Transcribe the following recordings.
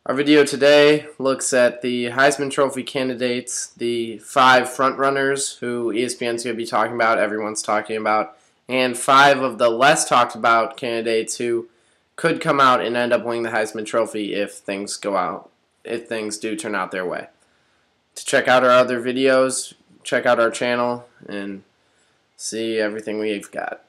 Our video today looks at the Heisman Trophy candidates, the 5 frontrunners who ESPN's going to be talking about, everyone's talking about, and 5 of the less talked about candidates who could come out and end up winning the Heisman Trophy if things do turn out their way. To check out our other videos, check out our channel and see everything we've got.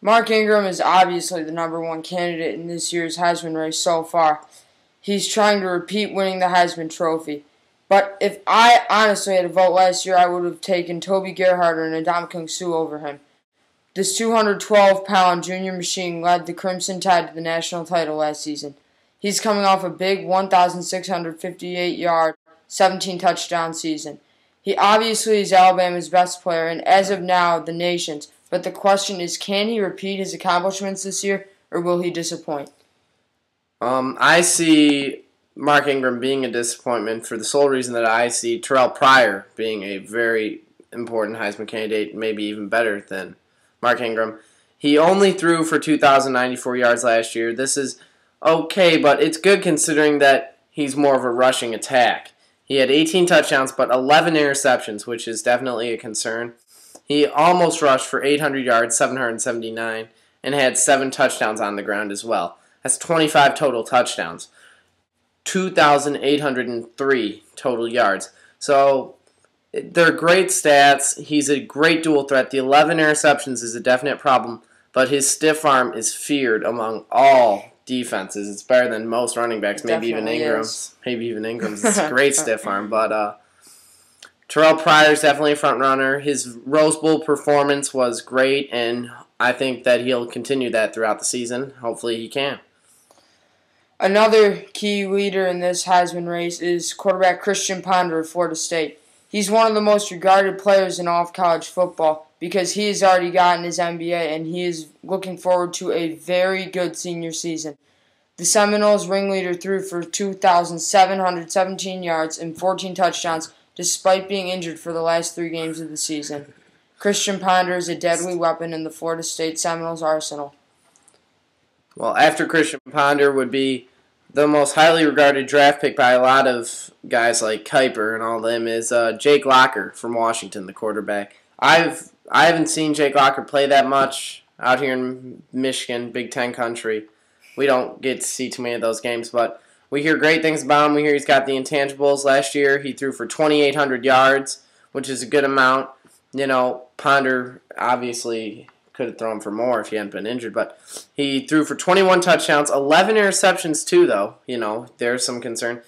Mark Ingram is obviously the #1 candidate in this year's Heisman race so far. He's trying to repeat winning the Heisman Trophy. But if I honestly had a vote last year, I would have taken Toby Gerhardt and Ndamukong Suh over him. This 212-pound junior machine led the Crimson Tide to the national title last season. He's coming off a big 1,658-yard, 17-touchdown season. He obviously is Alabama's best player, and as of now, the nation's. But the question is, can he repeat his accomplishments this year, or will he disappoint? I see Mark Ingram being a disappointment for the sole reason that I see Terrell Pryor being a very important Heisman candidate, maybe even better than Mark Ingram. He only threw for 2,094 yards last year. This is okay, but it's good considering that he's more of a rushing attack. He had 18 touchdowns, but 11 interceptions, which is definitely a concern. He almost rushed for 800 yards, 779, and had 7 touchdowns on the ground as well. That's 25 total touchdowns. 2,803 total yards. So they're great stats. He's a great dual threat. The 11 interceptions is a definite problem, but his stiff arm is feared among all defenses. It's better than most running backs, maybe even Ingram's. Maybe even Ingram's. It's a great stiff arm, but Terrell Pryor is definitely a front runner. His Rose Bowl performance was great, and I think that he'll continue that throughout the season. Hopefully he can. Another key leader in this Heisman race is quarterback Christian Ponder of Florida State. He's one of the most regarded players in all of college football because he has already gotten his MBA and he is looking forward to a very good senior season. The Seminoles ringleader threw for 2,717 yards and 14 touchdowns despite being injured for the last 3 games of the season. Christian Ponder is a deadly weapon in the Florida State Seminoles arsenal. Well, after Christian Ponder would be the most highly regarded draft pick by a lot of guys like Kuiper and all them is Jake Locker from Washington, the quarterback. I haven't seen Jake Locker play that much out here in Michigan, Big Ten country. We don't get to see too many of those games, but we hear great things about him. We hear he's got the intangibles. Last year he threw for 2,800 yards, which is a good amount. You know, Ponder obviously could have thrown for more if he hadn't been injured, but he threw for 21 touchdowns, 11 interceptions too, though. You know, there's some concern.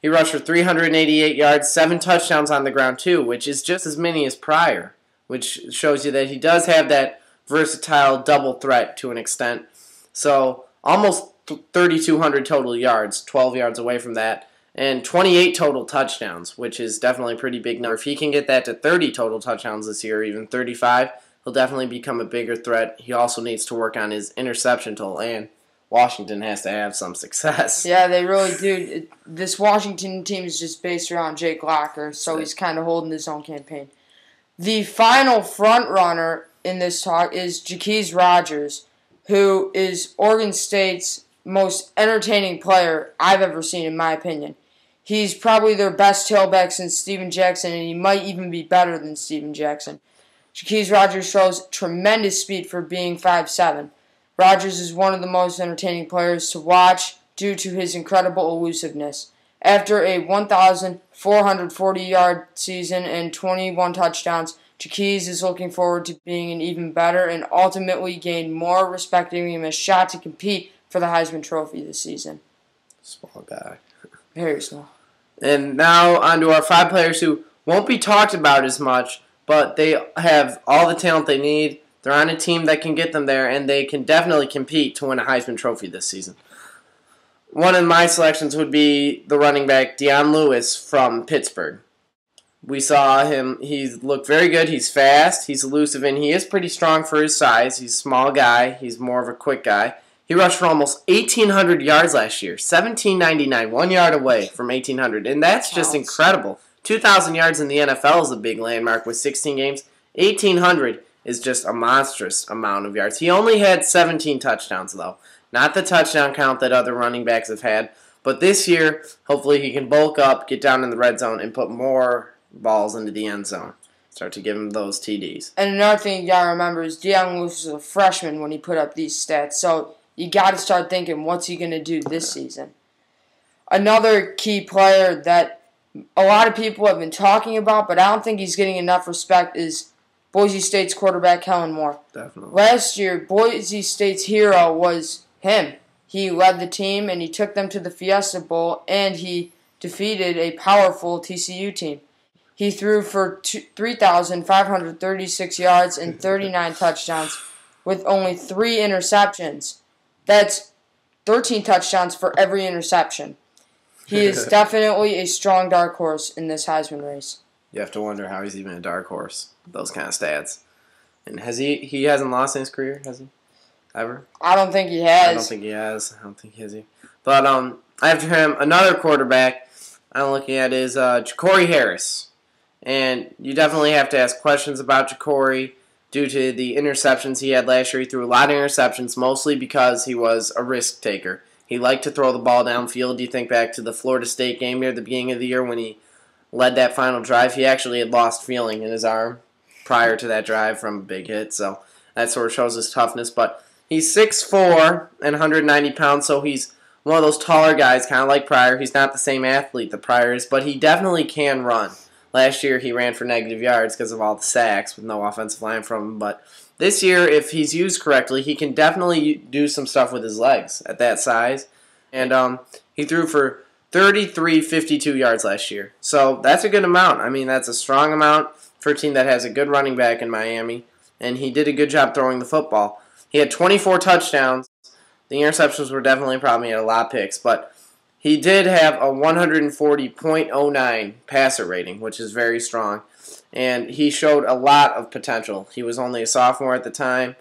He rushed for 388 yards, 7 touchdowns on the ground too, which is just as many as Pryor, which shows you that he does have that versatile double threat to an extent. So almost 3,200 total yards, 12 yards away from that, and 28 total touchdowns, which is definitely a pretty big number. If he can get that to 30 total touchdowns this year, even 35, he'll definitely become a bigger threat. He also needs to work on his interception total, and Washington has to have some success. Yeah, they really do. This Washington team is just based around Jake Locker, so he's kind of holding his own campaign. The final front runner in this talk is Jacquizz Rodgers, who is Oregon State's most entertaining player I've ever seen, in my opinion. He's probably their best tailback since Steven Jackson, and he might even be better than Steven Jackson. Jacquizz Rodgers shows tremendous speed for being 5'7". Rodgers is one of the most entertaining players to watch due to his incredible elusiveness. After a 1,440-yard season and 21 touchdowns, Jacquizz is looking forward to being an even better and ultimately gain more respect, giving him a shot to compete for the Heisman Trophy this season. Small guy. Very small. And now on to our 5 players who won't be talked about as much, but they have all the talent they need. They're on a team that can get them there, and they can definitely compete to win a Heisman Trophy this season. One of my selections would be the running back Dion Lewis from Pittsburgh. We saw him. He looked very good. He's fast. He's elusive, and he is pretty strong for his size. He's a small guy. He's more of a quick guy. He rushed for almost 1,800 yards last year, 1,799, 1 yard away from 1,800, and that's just incredible. 2,000 yards in the NFL is a big landmark with 16 games. 1,800 is just a monstrous amount of yards. He only had 17 touchdowns, though. Not the touchdown count that other running backs have had, But this year, hopefully he can bulk up, get down in the red zone, and put more balls into the end zone. Start to give him those TDs. And another thing you got to remember is Deion Lewis was a freshman when he put up these stats. So you got to start thinking, what's he going to do this season? Another key player that a lot of people have been talking about, but I don't think he's getting enough respect, is Boise State's quarterback, Kellen Moore. Definitely. Last year, Boise State's hero was him. He led the team, and he took them to the Fiesta Bowl, and he defeated a powerful TCU team. He threw for 3,536 yards and 39 touchdowns with only 3 interceptions. That's 13 touchdowns for every interception. He is definitely a strong dark horse in this Heisman race. You have to wonder how he's even a dark horse. Those kind of stats. And he hasn't lost in his career, has he? Ever? I don't think he has. I don't think he has. I don't think he has. But after him, another quarterback I'm looking at is Ja'Cory Harris. And you definitely have to ask questions about Ja'Cory due to the interceptions he had last year. He threw a lot of interceptions, mostly because he was a risk taker. He liked to throw the ball downfield. You think back to the Florida State game near the beginning of the year when he led that final drive. He actually had lost feeling in his arm prior to that drive from a big hit. So that sort of shows his toughness. But he's 6'4" and 190 pounds, so he's one of those taller guys, kind of like Pryor. He's not the same athlete that Pryor is, but he definitely can run. Last year he ran for negative yards because of all the sacks with no offensive line from him. But this year, if he's used correctly, he can definitely do some stuff with his legs at that size. And he threw for 33.52 yards last year. So that's a good amount. I mean, that's a strong amount for a team that has a good running back in Miami. And he did a good job throwing the football. He had 24 touchdowns. The interceptions were definitely a problem. He had a lot of picks. But he did have a 140.09 passer rating, which is very strong. And he showed a lot of potential. He was only a sophomore at the time.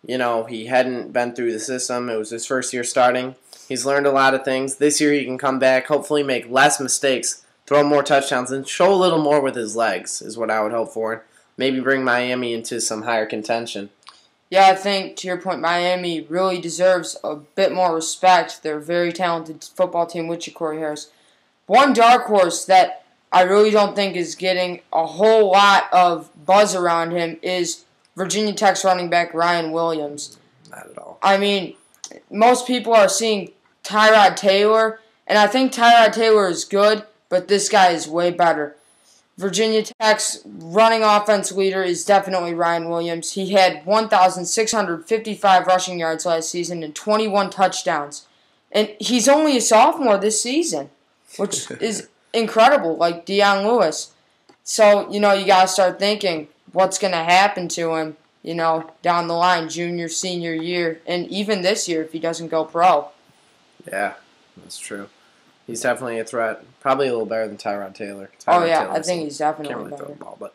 You know, he hadn't been through the system. It was his first year starting. He's learned a lot of things. This year he can come back, hopefully make less mistakes, throw more touchdowns, and show a little more with his legs is what I would hope for. Maybe bring Miami into some higher contention. Yeah, I think, to your point, Miami really deserves a bit more respect. They're a very talented football team with Ja'Cory Harris. One dark horse that I really don't think is getting a whole lot of buzz around him is Virginia Tech's running back Ryan Williams. Not at all. I mean, most people are seeing Tyrod Taylor, and I think Tyrod Taylor is good, but this guy is way better. Virginia Tech's running offense leader is definitely Ryan Williams. He had 1,655 rushing yards last season and 21 touchdowns. And he's only a sophomore this season, which is incredible, like Deion Lewis. So, you got to start thinking what's going to happen to him, down the line, junior, senior year, and even this year if he doesn't go pro. Yeah, that's true. He's definitely a threat. Probably a little better than Tyrod Taylor. I think he's definitely can't really better. throw the ball, but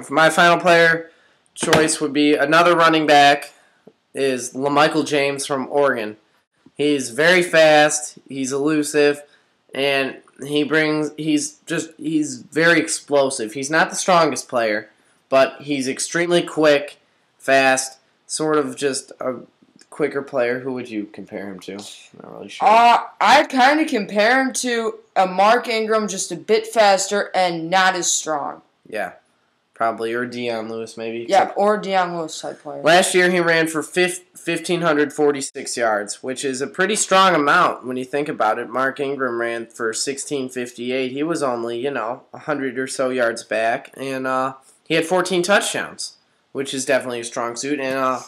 for my final player choice would be another running back is LaMichael James from Oregon. He's very fast. He's elusive, and he's very explosive. He's not the strongest player, but he's extremely quick, fast, sort of just a quicker player. Who would you compare him to? I'm not really sure. I'd kind of compare him to a Mark Ingram, just a bit faster and not as strong. Yeah, probably. Or Deion Lewis, maybe. Yeah, or Deion Lewis type player. Last year he ran for 1,546 yards, which is a pretty strong amount when you think about it. Mark Ingram ran for 1,658. He was only, 100 or so yards back. And he had 14 touchdowns, which is definitely a strong suit. And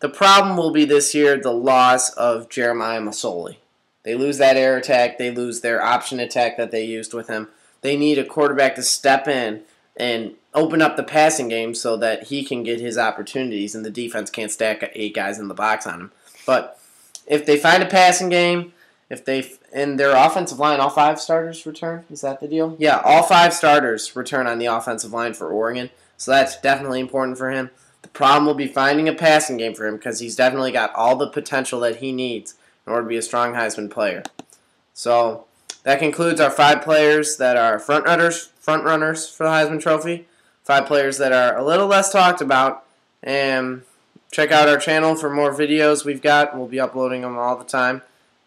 the problem will be this year the loss of Jeremiah Masoli. They lose that air attack. They lose their option attack that they used with him. They need a quarterback to step in and open up the passing game so that he can get his opportunities and the defense can't stack 8 guys in the box on him. But if they find a passing game, in their offensive line, all 5 starters return? Is that the deal? Yeah, all 5 starters return on the offensive line for Oregon. So that's definitely important for him. The problem will be finding a passing game for him because he's definitely got all the potential that he needs in order to be a strong Heisman player. So that concludes our 5 players that are front runners for the Heisman Trophy. 5 players that are a little less talked about. And check out our channel for more videos we've got. We'll be uploading them all the time.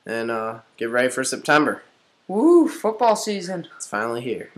and get ready for September. Woo, football season. It's finally here.